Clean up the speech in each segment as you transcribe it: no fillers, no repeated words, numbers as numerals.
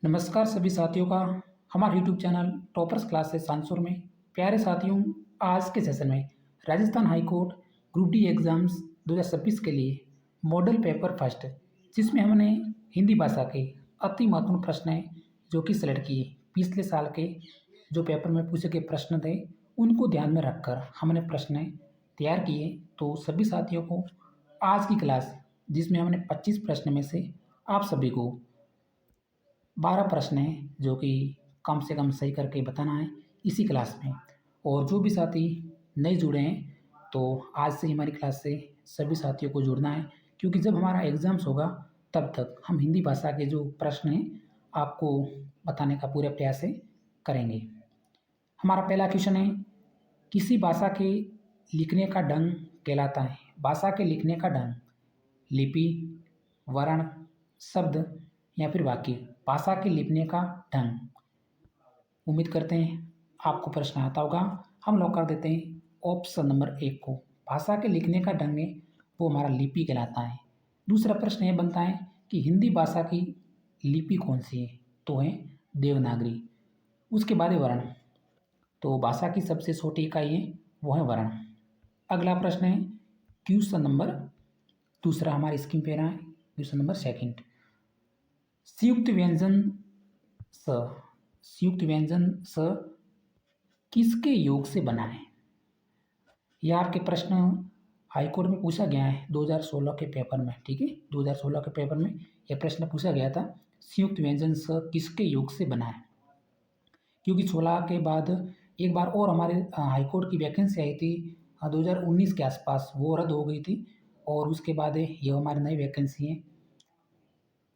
नमस्कार सभी साथियों का हमारे यूट्यूब चैनल टॉपर्स क्लासेस सांसुर में। प्यारे साथियों, आज के सेशन में Rajasthan high court group D exams 2026 के लिए मॉडल पेपर फर्स्ट, जिसमें हमने हिंदी भाषा के अति महत्वपूर्ण प्रश्न हैं जो कि सेलेक्ट किए। पिछले साल के जो पेपर में पूछे गए प्रश्न थे उनको ध्यान में रखकर हमने प्रश्न तैयार किए। तो सभी साथियों को आज की क्लास, जिसमें हमने 25 प्रश्न में से आप सभी को 12 प्रश्न हैं जो कि कम से कम सही करके बताना है इसी क्लास में। और जो भी साथी नए जुड़े हैं तो आज से हमारी क्लास से सभी साथियों को जुड़ना है, क्योंकि जब हमारा एग्ज़ाम्स होगा तब तक हम हिंदी भाषा के जो प्रश्न हैं आपको बताने का पूरा प्रयास करेंगे। हमारा पहला क्वेश्चन है, किसी भाषा के लिखने का ढंग कहलाता है। भाषा के लिखने का ढंग लिपि, वर्ण, शब्द या फिर वाक्य। भाषा के लिखने का ढंग। उम्मीद करते हैं आपको प्रश्न आता होगा। हम लॉक कर देते हैं ऑप्शन नंबर 1 को। भाषा के लिखने का ढंग है वो हमारा लिपि कहलाता है। दूसरा प्रश्न ये बनता है कि हिंदी भाषा की लिपि कौन सी है, तो है देवनागरी। उसके बाद है वर्ण, तो भाषा की सबसे छोटी इकाई है वो है वर्ण। अगला प्रश्न है क्वेश्चन नंबर दूसरा हमारी स्क्रीन पे रहा है, क्वेश्चन नंबर 2। संयुक्त व्यंजन स, संयुक्त व्यंजन स किसके योग से बना है। यह आपके प्रश्न हाईकोर्ट में पूछा गया है 2016 के पेपर में। ठीक है, 2016 के पेपर में यह प्रश्न पूछा गया था, संयुक्त व्यंजन स किसके योग से बना है। क्योंकि 16 के बाद एक बार और हमारे हाईकोर्ट की वैकेंसी आई थी 2019 के आसपास, वो रद्द हो गई थी और उसके बाद ये हमारी नई वैकेंसी है।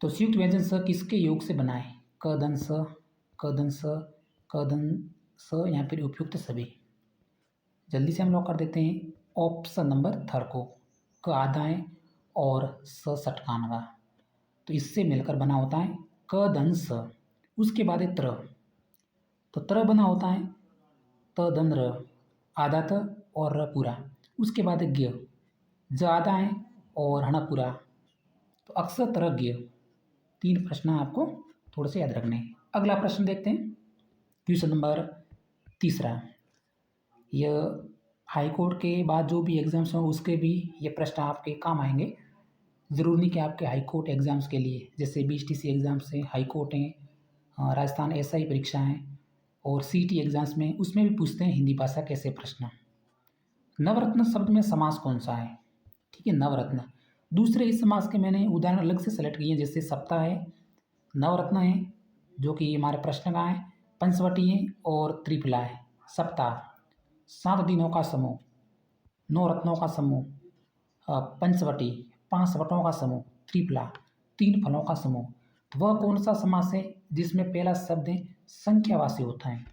तो संयुक्त व्यंजन स किसके योग से बना है। क दन स, क दन स, क दन स या फिर उपयुक्त सभी। जल्दी से हम लॉक कर देते हैं ऑप्शन नंबर 3 को। क आधाएं और स षटकान का, तो इससे मिलकर बना होता है क दन स। उसके बाद है त्र, तो त्र बना होता है त दन र, आधा त और र पूरा। उसके बाद है ज्ञ, ज आधा है और हना पूरा, तो अक्सर तरह ज्ञ। 3 प्रश्न आपको थोड़े से याद रखने हैं। अगला प्रश्न देखते हैं, क्वेश्चन नंबर 3। यह हाई कोर्ट के बाद जो भी एग्ज़ाम्स हों उसके भी ये प्रश्न आपके काम आएंगे। ज़रूर नहीं कि आपके हाई कोर्ट एग्ज़ाम्स के लिए, जैसे बीएसटीसी एग्ज़ाम्स हैं, हाई कोर्ट हैं, राजस्थान एसआई परीक्षा हैं और सीटी एग्ज़ाम्स में, उसमें भी पूछते हैं हिंदी भाषा कैसे प्रश्न। नवरत्न शब्द में समास कौन सा है। ठीक है, नवरत्न। दूसरे इस समास के मैंने उदाहरण अलग से सेलेक्ट किए हैं, जैसे सप्ताह है, नवरत्न है जो कि हमारे प्रश्न का है, पंचवटी है और त्रिफला है। सप्ताह 7 दिनों का समूह, 9 रत्नों का समूह, पंचवटी 5 वटों का समूह, त्रिफला 3 फलों का समूह। तो वह कौन सा समास है जिसमें पहला शब्द संख्यावाची होता है,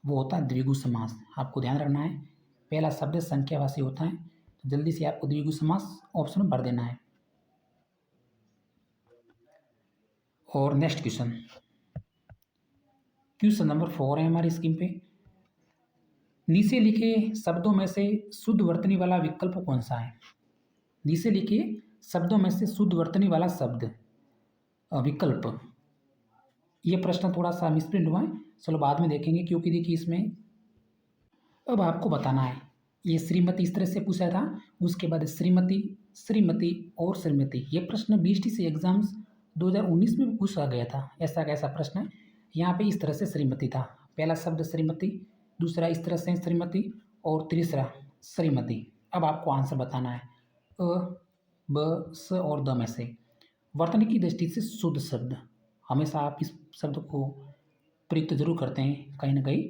वो होता है द्विगु समास। आपको ध्यान रखना है पहला शब्द संख्यावाची होता है, तो जल्दी से आपको द्विगु समास ऑप्शन भर देना है। और नेक्स्ट क्वेश्चन, क्वेश्चन नंबर 4 है हमारी स्क्रीन पे। नीचे लिखे शब्दों में से शुद्ध वर्तनी वाला विकल्प कौन सा है। नीचे लिखे शब्दों में से शुद्ध वर्तनी वाला शब्द विकल्प। ये प्रश्न थोड़ा सा मिसप्रिंट हुआ है, चलो बाद में देखेंगे, क्योंकि देखिए इसमें अब आपको बताना है। ये श्रीमती इस तरह से पूछा था, उसके बाद श्रीमती, श्रीमती और श्रीमती। ये प्रश्न बीएसटीसी एग्जाम्स 2019 में भी पूछा गया था, ऐसा कैसा प्रश्न है। यहाँ पे इस तरह से श्रीमती था, पहला शब्द श्रीमती, दूसरा इस तरह से श्रीमती और तीसरा श्रीमती। अब आपको आंसर बताना है अ, ब, स और द में से वर्तनी की दृष्टि से शुद्ध शब्द। हमेशा आप इस शब्द को प्रयुक्त जरूर करते हैं कहीं ना कहीं।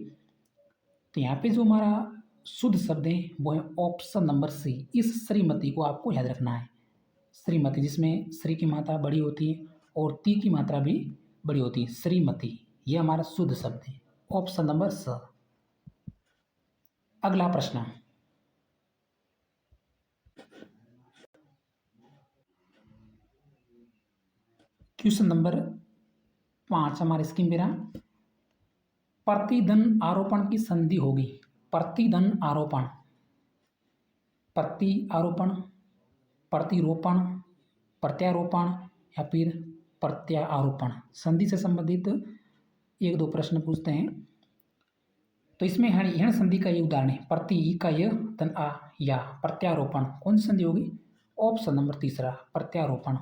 तो यहाँ पे जो हमारा शुद्ध शब्द है वो है ऑप्शन नंबर सी। इस श्रीमती को आपको याद रखना है। श्रीमती, जिसमें श्री की मात्रा बड़ी होती है और ती की मात्रा भी बड़ी होती है, श्रीमती, ये हमारा शुद्ध शब्द है, ऑप्शन नंबर स। अगला प्रश्न, क्वेश्चन नंबर 5 हमारे स्क्रीन पे रहा। प्रतिधन आरोपण की संधि होगी। प्रतिधन आरोपण, प्रति आरोपण, प्रतिरोपण, प्रत्यारोपण या फिर प्रत्यारोपण। संधि से संबंधित एक दो प्रश्न पूछते हैं। तो इसमें यण संधि का ये उदाहरण है, प्रति ई का य तन आ या प्रत्यारोपण। कौन सी संधि होगी? ऑप्शन नंबर तीसरा, प्रत्यारोपण।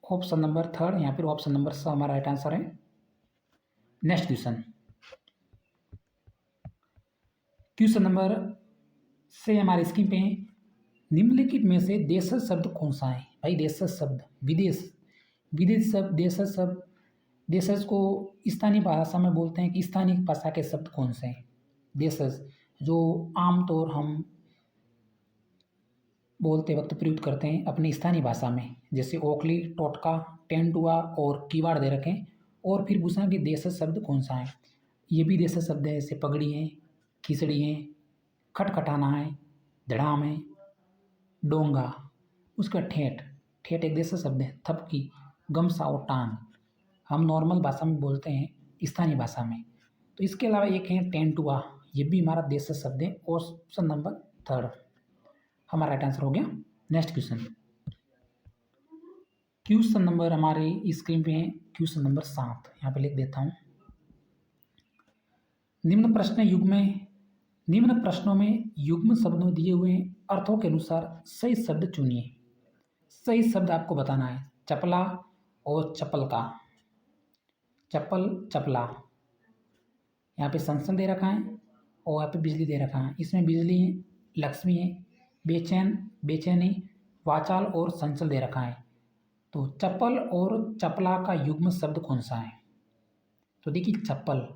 ऑप्शन नंबर थर्ड या फिर ऑप्शन नंबर स हमारा राइट आंसर है। नेक्स्ट क्वेश्चन, क्वेश्चन नंबर से हमारे स्क्रीन पे है, निम्नलिखित में से देशज शब्द कौन सा है? भाई देशज शब्द, विदेश, विदेश शब्द, देशज शब्द, देशज को स्थानीय भाषा में बोलते हैं कि स्थानीय भाषा के शब्द कौन से हैं? देशज जो आमतौर हम बोलते वक्त प्रयुक्त करते हैं अपनी स्थानीय भाषा में, जैसे ओखली, टोटका, टेंटुआ और कीवाड़ दे रखें। और फिर पूछना कि देशज शब्द कौन सा है? ये भी देशज शब्द है, जैसे पगड़ी है, खिचड़ी है, खटखटाना है, धड़ाम है, डोंगा। उसका ठेठ, ठेठ एक देशज शब्द है। थपकी, गमसा और टांग हम नॉर्मल भाषा में बोलते हैं, स्थानीय भाषा में। तो इसके अलावा एक है टेंटुआ, ये भी हमारा देशज शब्द है। ऑप्शन नंबर थर्ड हमारा राइट आंसर हो गया। नेक्स्ट क्वेश्चन, क्वेश्चन नंबर हमारे स्क्रीन पे है क्वेश्चन नंबर 7, यहाँ पे लिख देता हूँ। निम्न प्रश्नों में युग्म शब्दों दिए हुए अर्थों के अनुसार सही शब्द चुनिए। सही शब्द आपको बताना है। चपला और चप्पल का, चप्पल चपला। यहाँ पे संसन दे रखा है और यहाँ पे बिजली दे रखा है। इसमें बिजली है, लक्ष्मी है, बेचैन, बेचैनी, वाचाल और संचल दे रखा है। तो चप्पल और चपला का युग्म शब्द कौन सा है? तो देखिए चप्पल,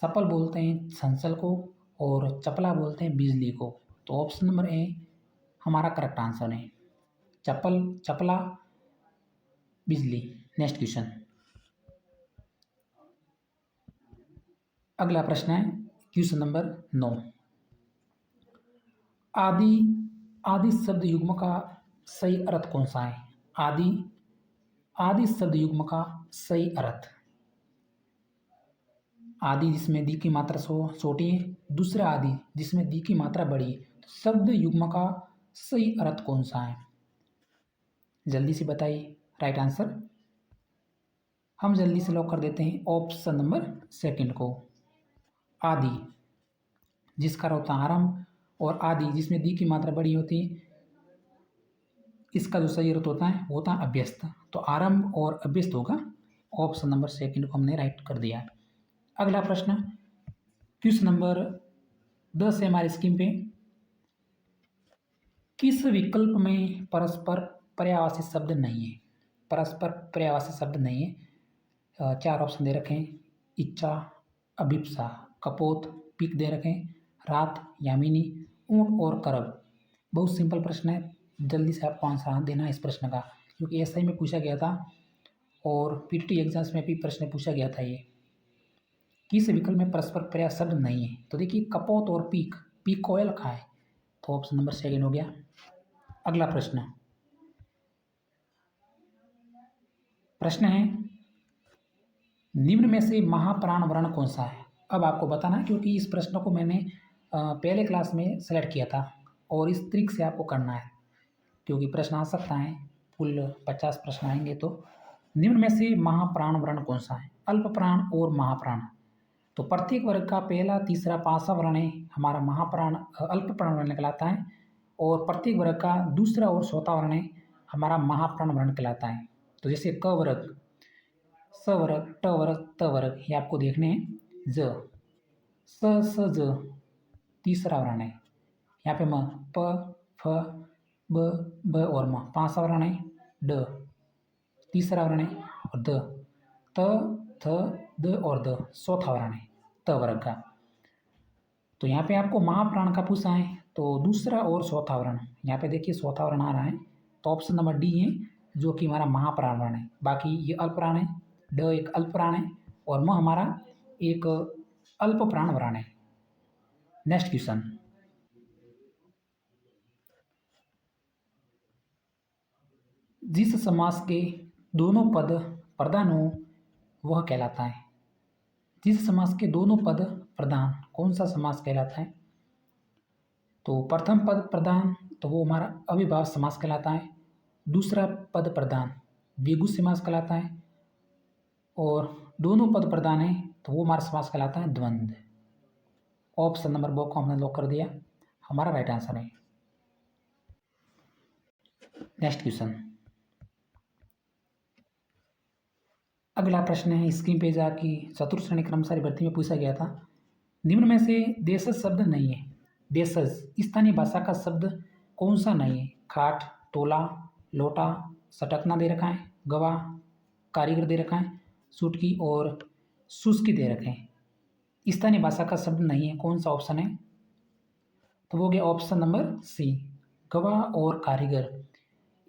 चप्पल बोलते हैं संचल को और चपला बोलते हैं बिजली को। तो ऑप्शन नंबर ए हमारा करेक्ट आंसर है, चप्पल, चपला, बिजली। नेक्स्ट क्वेश्चन, अगला प्रश्न है क्वेश्चन नंबर 9। आदि, आदि शब्द युग्म का सही अर्थ कौन सा है? आदि, आदि शब्द युग्म का सही अर्थ, आदि जिसमें दी की मात्रा छोटी है, दूसरा आदि जिसमें दी की मात्रा बड़ी है। तो शब्द युग्म का सही अर्थ कौन सा है? जल्दी से बताइए राइट आंसर। हम जल्दी से लॉक कर देते हैं ऑप्शन नंबर सेकंड को, आदि जिसका होता है आरंभ, और आदि जिसमें दी की मात्रा बड़ी होती है, इसका जो सही अर्थ होता है वो होता है अभ्यस्त। तो आरंभ और अभ्यस्त होगा। ऑप्शन नंबर सेकंड को हमने राइट कर दिया। अगला प्रश्न क्वेश्चन नंबर 10 है हमारी स्क्रीन पे, किस विकल्प में परस्पर पर्यायवाची शब्द नहीं है? परस्पर पर्यायवाची शब्द नहीं है। 4 ऑप्शन दे रखे हैं, इच्छा, अभिप्सा, कपोत, पीक दे रखे हैं, रात, यामिनी, ऊंट और करब। बहुत सिंपल प्रश्न है, जल्दी से आपको आंसर देना है इस प्रश्न का, क्योंकि एसआई में पूछा गया था और पीटीटी एग्जाम्स में भी प्रश्न पूछा गया था। ये किस विकल्प में परस्पर पर्याय शब्द नहीं है? तो देखिए कपोत और पीक, पीक कोयल का है। तो ऑप्शन नंबर सेकंड हो गया। अगला प्रश्न, प्रश्न है निम्न में से महाप्राण वर्ण कौन सा है? अब आपको बताना है, क्योंकि इस प्रश्न को मैंने पहले क्लास में सेलेक्ट किया था और इस ट्रिक से आपको करना है, क्योंकि प्रश्न आ सकता है, कुल 50 प्रश्न आएंगे। तो निम्न में से महाप्राण वर्ण कौन सा है? अल्प प्राण और महाप्राण। तो प्रत्येक वर्ग का पहला, तीसरा, पांचवा वर्ण है हमारा महाप्राण, अल्प प्राण वर्ण कहलाता है, और प्रत्येक वर्ग का दूसरा और चौथा वर्ण है हमारा महाप्राण वर्ण कहलाता है। तो जैसे क वर्ग, स वर्ग, ट वर्ग, त वर्ग, ये आपको देखने हैं। ज, स ज तीसरा वर्ण है। यहाँ पे म, प, फ, ब और म पांचवा वर्ण है। ड तीसरा वर्ण है, और द, त, थ, द और द चौथा वर्ण है त वर्ग का। तो यहाँ पे आपको महाप्राण का पूछा है, तो दूसरा और चौथा वर्ण, यहाँ पे देखिए चौथा वर्ण आ रहा है। तो ऑप्शन नंबर डी है जो कि हमारा महाप्राण वर्ण है। बाकी ये अल्प प्राण है, ड एक अल्प प्राण है और म हमारा एक अल्प प्राण वर्ण है। नेक्स्ट क्वेश्चन, जिस समास के दोनों पद प्रधान हो वह कहलाता है? जिस समास के दोनों पद प्रधान, कौन सा समास कहलाता है? तो प्रथम पद प्रधान तो वो हमारा अविभाज्य समास कहलाता है। दूसरा पद प्रधान द्विगु समास कहलाता है, और दोनों पद प्रधान है तो वो हमारा समास कहलाता है द्वंद्व। ऑप्शन नंबर बो को हमने लॉक कर दिया, हमारा राइट आंसर है। नेक्स्ट क्वेश्चन, अगला प्रश्न है स्क्रीन पे जाके चतुर्थ श्रेणी कर्मचारी भर्ती में पूछा गया था, निम्न में से देशज शब्द नहीं है, देशज स्थानीय भाषा का शब्द कौन सा नहीं है? खाट, तोला, लोटा, सटकना दे रखा है, गवाह, कारीगर दे रखा है, सुटकी और शुष्की दे रखे हैं। स्थानीय भाषा का शब्द नहीं है, कौन सा ऑप्शन है? तो वो गया ऑप्शन नंबर सी, गवाह और कारीगर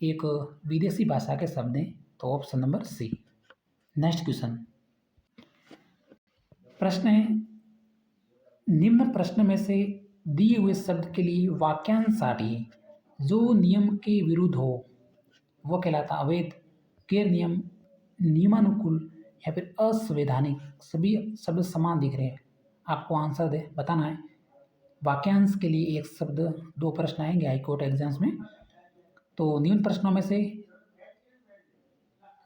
एक विदेशी भाषा के शब्द हैं, तो option number C. Next question, प्रश्न है निम्न प्रश्न में से दिए हुए शब्द के लिए वाक्यांश साटिए, जो नियम के विरुद्ध हो वो कहलाता अवैध, गैर नियम, नियमानुकूल या फिर असंवैधानिक। सभी शब्द समान दिख रहे हैं, आपको आंसर दे बताना है। वाक्यांश के लिए एक शब्द, दो प्रश्न आएंगे हाईकोर्ट एग्जाम्स में। तो निम्न प्रश्नों में से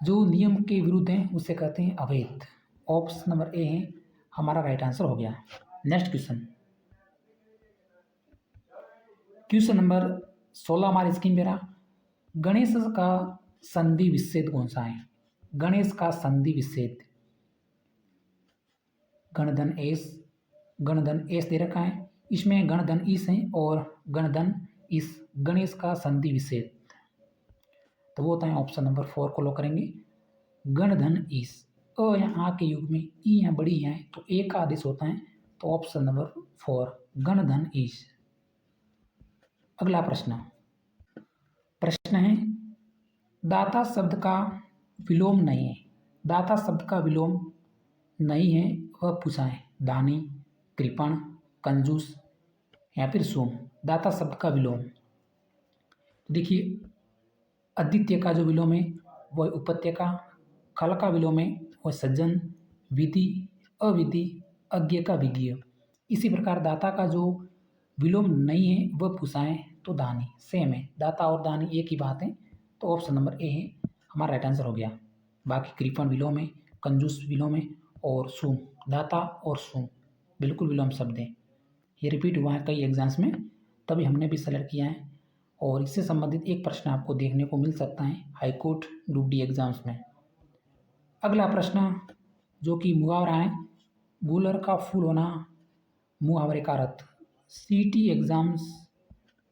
जो नियम के विरुद्ध हैं उसे कहते हैं अवैध। ऑप्शन नंबर ए है हमारा राइट आंसर हो गया। नेक्स्ट क्वेश्चन, क्वेश्चन नंबर 16 हमारी स्क्रीन पे रहा, गणेश का संधि विच्छेद कौन सा है? गणेश का संधि विच्छेद, गणधन एस दे रखा है, इसमें गणधन इस है और गणधन इस, गणेश का संधि विच्छेद तो वो होता है ऑप्शन नंबर 4 को लो करेंगे, गणधन इस। अ यहाँ आ के युग में ई यहाँ बड़ी है तो ए का आदेश होता है, तो ऑप्शन नंबर 4 गणधन इस। अगला प्रश्न है दाता शब्द का विलोम नहीं है, दाता शब्द का विलोम नहीं है वह पूछा है, दानी, कृपण, कंजूस या फिर सोम। दाता शब्द का विलोम, तो देखिए अद्वितीय का जो विलोम है वह उपत्य का, खल का विलोम है वह सज्जन, विधि, अविधि, अज्ञ का विज्ञ। इसी प्रकार दाता का जो विलोम नहीं है वह पूछा है तो दानी, सेम है, दाता और दानी एक ही बात है, तो ऑप्शन नंबर ए है हमारा राइट आंसर हो गया। बाकी कृपण विलोम है, कंजूस विलोम है और सुम, दाता और सुम बिल्कुल विलोम शब्द है। ये रिपीट हुआ है कई एग्जाम्स में, तभी हमने भी सेलेक्ट किया है, और इससे संबंधित एक प्रश्न आपको देखने को मिल सकता है हाईकोर्ट ग्रुप डी एग्जाम्स में। अगला प्रश्न जो कि मुहावरा है, गूलर का फूल होना मुहावरे का अर्थ। सीटी एग्जाम्स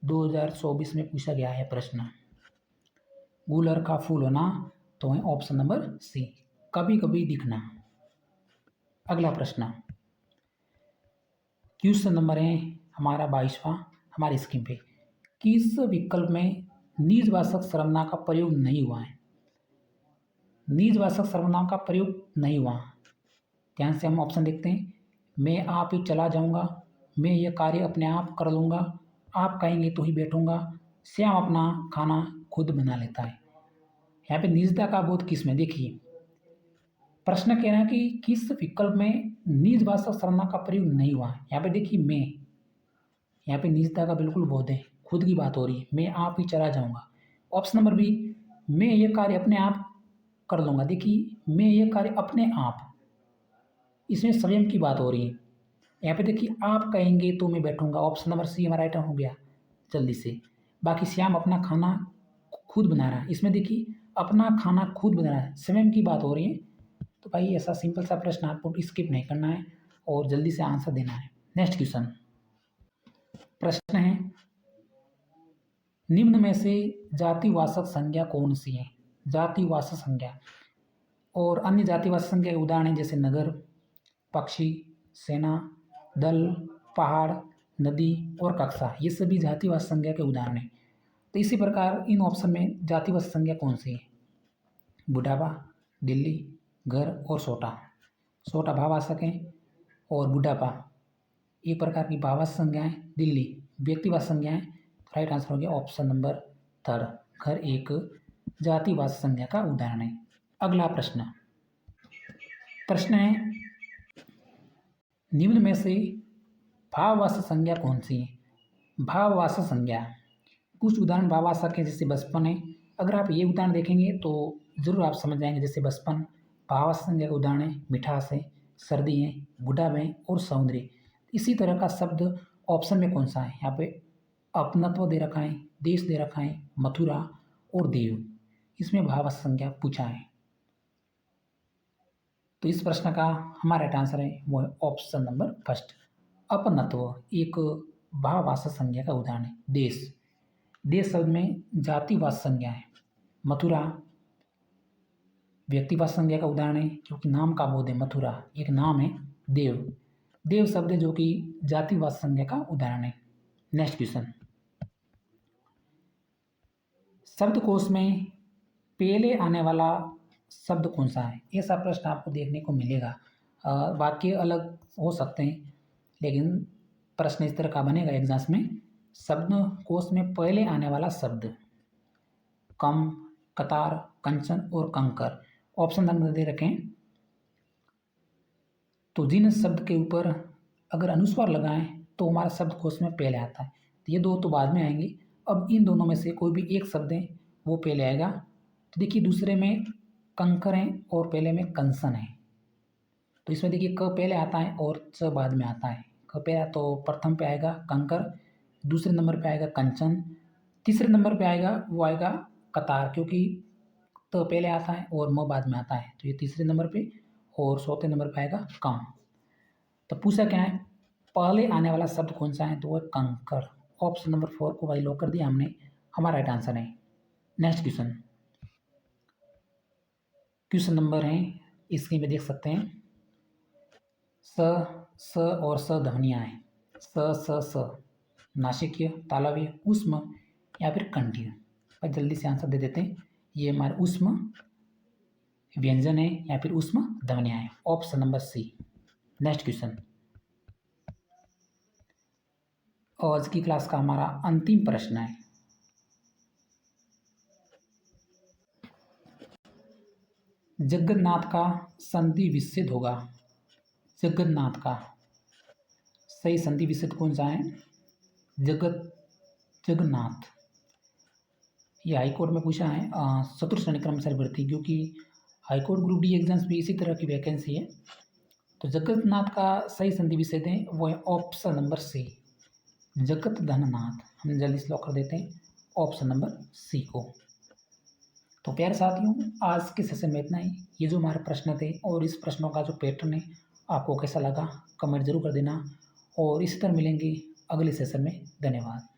2024 में पूछा गया है प्रश्न, गूलर का फूल होना तो है ऑप्शन नंबर सी, कभी कभी दिखना। अगला प्रश्न, क्वेश्चन नंबर है हमारा 22वां हमारी स्क्रीन पे, किस विकल्प में निजवाचक सर्वनाम का प्रयोग नहीं हुआ है? निजवाचक सर्वनाम का प्रयोग नहीं हुआ, ध्यान से हम ऑप्शन देखते हैं। मैं आप ही चला जाऊंगा, मैं ये कार्य अपने आप कर लूँगा, आप कहेंगे तो ही बैठूंगा, श्याम अपना खाना खुद बना लेता है। यहाँ पे निजता का बोध किस में, देखिए प्रश्न कह रहा है कि किस विकल्प में निजवाचक सर्वनाम का प्रयोग नहीं हुआ। यहाँ पे देखिए मैं, यहाँ पे निजता का बिल्कुल बोध है, खुद की बात हो रही है, मैं आप ही चला जाऊंगा। ऑप्शन नंबर बी, मैं ये कार्य अपने आप कर लूँगा, देखिए मैं ये कार्य अपने आप, इसमें स्वयं की बात हो रही है। यहाँ पे देखिए आप कहेंगे तो मैं बैठूंगा, ऑप्शन नंबर सी हमारा आइटम हो गया जल्दी से। बाकी श्याम अपना खाना खुद बना रहा है, इसमें देखिए अपना खाना खुद बना रहा है, स्वयं की बात हो रही है। तो भाई ऐसा सिंपल सा प्रश्न आपको स्किप नहीं करना है और जल्दी से आंसर देना है। नेक्स्ट क्वेश्चन, प्रश्न है निम्न में से जातिवाचक संज्ञा कौन सी है? जातिवाचक संज्ञा और अन्य जातिवाचक संज्ञा के उदाहरण जैसे नगर, पक्षी, सेना, दल, पहाड़, नदी और कक्षा, ये सभी जातिवाचक संज्ञा के उदाहरण हैं। तो इसी प्रकार इन ऑप्शन में जातिवाचक संज्ञा कौन सी है? बुढ़ापा, दिल्ली, घर और सोटा। सोटा भाववाचक है और बुढ़ापा एक प्रकार की भाववाचक संज्ञाएं, दिल्ली व्यक्तिवाचक संज्ञाएं। राइट आंसर हो गया ऑप्शन नंबर 3, घर एक जातिवाचक संज्ञा का उदाहरण है। अगला प्रश्न है निम्न में से भाववाचक संज्ञा कौन सी है? भाववाचक संज्ञा कुछ उदाहरण भाववाचक है जैसे बचपन है। अगर आप ये उदाहरण देखेंगे तो ज़रूर आप समझ जाएंगे, जैसे बचपन, भावार्थ संज्ञा के उदाहरण हैं मिठास है, सर्दी है, गुलाब है और सौंदर्य। इसी तरह का शब्द ऑप्शन में कौन सा है? यहाँ पे अपनत्व दे रखा है, देश दे रखा है, मथुरा और देव। इसमें भावार्थ संज्ञा पूछा है। तो इस प्रश्न का हमारा राइट आंसर है वो है ऑप्शन नंबर फर्स्ट। अपनत्व एक भाववाचक संज्ञा का उदाहरण है। देश, देश शब्द में जातिवाचक संज्ञा है। मथुरा व्यक्तिवाचक संज्ञा का उदाहरण है, क्योंकि नाम का बोध है। मथुरा एक नाम है। देव, देव शब्द है जो कि जातिवाचक संज्ञा का उदाहरण है। नेक्स्ट क्वेश्चन, शब्दकोश में पहले आने वाला शब्द कौन सा है? ऐसा प्रश्न आपको देखने को मिलेगा। वाक्य अलग हो सकते हैं, लेकिन प्रश्न इस तरह का बनेगा एग्जाम्स में। शब्दकोश में पहले आने वाला शब्द कम, कतार, कंचन और कंकर। ऑप्शन नंबर दे रखें। तो जिन शब्द के ऊपर अगर अनुस्वार लगाएं तो हमारा शब्दकोश में पहले आता है। तो ये दो तो बाद में आएंगे। अब इन दोनों में से कोई भी एक शब्द है वो पहले आएगा। तो देखिए, दूसरे में कंकर है और पहले में कंसन है। तो इसमें देखिए क पहले आता है और च बाद में आता है। क पहले तो प्रथम पे आएगा कंकर, दूसरे नंबर पे आएगा कंचन, तीसरे नंबर पे आएगा वो आएगा कतार, क्योंकि तो पहले आता है और म बाद में आता है। तो ये तीसरे नंबर पे, और चौथे नंबर पे आएगा कम। तो पूछा क्या है, पहले आने वाला शब्द कौन सा है? तो वो है कंकर। ऑप्शन नंबर 4 को भाई लॉक कर दिया हमने, हमारा राइट आंसर है। नेक्स्ट क्वेश्चन, क्वेश्चन नंबर है इसके में देख सकते हैं स और स ध्वनियाँ हैं। स नासिकीय, तालव्य, ऊष्म या फिर कंठीय। और जल्दी से आंसर दे देते हैं। ये हमारे ऊष्म व्यंजन है या फिर ऊष्म ध्वनियाँ हैं। Option number C. Next question, आज की क्लास का हमारा अंतिम प्रश्न है। जगन्नाथ का संधि विच्छेद होगा। जगन्नाथ का सही संधि विच्छेद कौन सा है? जगन्नाथ। ये हाईकोर्ट में पूछा है, चतुर्थ श्रेणी कर्मचारी भर्ती, क्योंकि हाईकोर्ट ग्रुप डी एग्जाम्स में इसी तरह की वैकेंसी है। तो जगन्नाथ का सही संधि विच्छेद है वो है ऑप्शन नंबर सी, जगत धननाथ। हम जल्दी से लॉक कर देते हैं ऑप्शन नंबर सी को। तो प्यारे साथियों, आज के सेशन में इतना ही। ये जो हमारे प्रश्न थे और इस प्रश्नों का जो पैटर्न है आपको कैसा लगा कमेंट जरूर कर देना, और इसी तरह मिलेंगे अगले सेशन में। धन्यवाद।